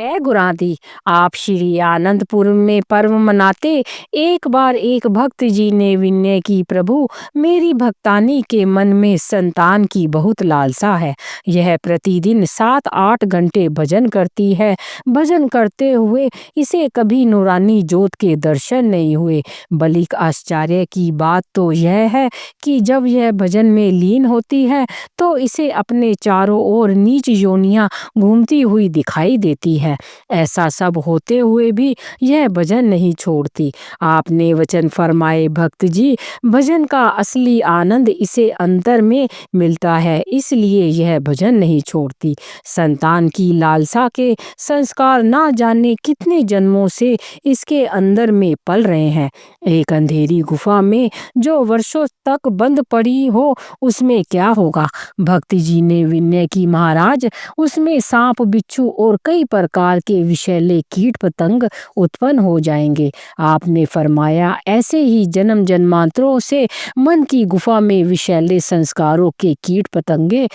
है गुरादी। आप श्री आनंदपुर में पर्व मनाते। एक बार एक भक्त जी ने विनय की, प्रभु मेरी भक्तानी के मन में संतान की बहुत लालसा है। यह प्रतिदिन 7-8 घंटे भजन करती है। भजन करते हुए इसे कभी नूरानी जोत के दर्शन नहीं हुए। बलिक आश्चर्य की बात तो यह है कि जब यह भजन में लीन होती है तो इसे अपने चारों ओर नीच योनियां घूमती हुई दिखाई देती है। ऐसा सब होते हुए भी यह भजन नहीं छोड़ती। आपने वचन फरमाए, भक्त जी भजन का असली आनंद इसे अंतर में मिलता है, इसलिए यह भजन नहीं छोड़ती। संतान की लालसा के संस्कार ना जाने कितने जन्मों से इसके अंदर में पल रहे हैं। एक अंधेरी गुफा में जो वर्षों तक बंद पड़ी हो, उसमें क्या होगा? भक्ति जी ने विनय की, महाराज उसमें सांप, बिच्छू और कई प्रकार के विषैले कीट पतंग उत्पन्न हो जाएंगे। आपने फरमाया, ऐसे ही जन्म जन्मांतरों से मन की गुफा में विषैले संस्कारों के कीट पतंगे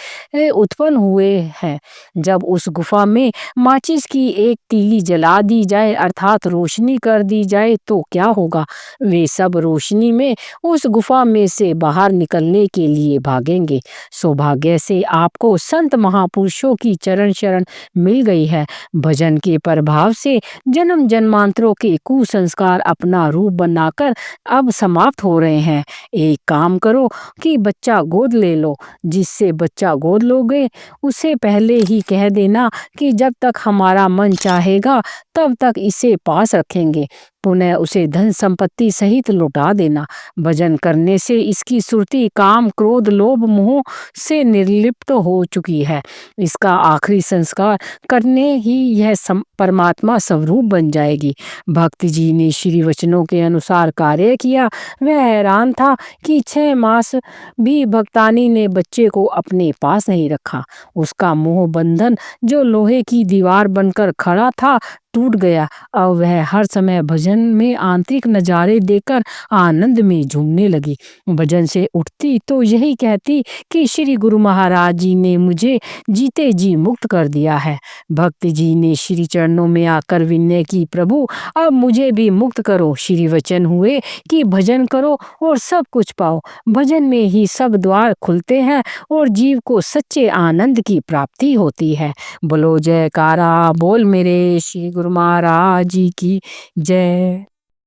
उत्पन्न हुए हैं। जब उस गुफा में माचिस की एक तीली जला दी जाए, अर्थात रोशनी कर दी जाए, तो क्या होगा? वे सब रोशनी में उस गुफा में से बाहर निकलने के लिए भागेंगे। सौभाग्य से आपको संत महापुरुषों की चरण शरण मिल गई है। भजन के प्रभाव से जन्म जन्मांतरों के कुसंस्कार अपना रूप बनाकर अब समाप्त हो रहे हैं। एक काम करो कि बच्चा गोद ले लो। जिससे बच्चा गोद लोगे उसे पहले ही कह देना कि जब तक हमारा मन चाहेगा तब तक इसे पास रखेंगे। पुनः उसे धन संपत्ति सहित लौटा देना। भजन करने से इसकी सुरती काम, क्रोध, लोभ, मोह से निर्लिप्त हो चुकी है। इसका आखिरी संस्कार करने ही यह परमात्मा स्वरूप बन जाएगी। भक्त जी ने श्री वचनों के अनुसार कार्य किया। वह हैरान था कि 6 मास भी भक्तानी ने बच्चे को अपने पास नहीं रखा। उसका मोह बंधन जो लोहे की दीवार बनकर खड़ा था टूट गया। अब वह हर समय भजन में आंतरिक नजारे देकर आनंद में झूमने लगी। भजन से उठती तो यही कहती कि श्री गुरु महाराज जी ने मुझे जीते जी मुक्त कर दिया है। भक्त जी ने श्री चरणों में आकर विनय की, प्रभु अब मुझे भी मुक्त करो। श्री वचन हुए कि भजन करो और सब कुछ पाओ। भजन में ही सब द्वार खुलते हैं और जीव को सच्चे आनंद की प्राप्ति होती है। बोलो जयकारा बोल मेरे श्री गुरु महाराज जी की जय।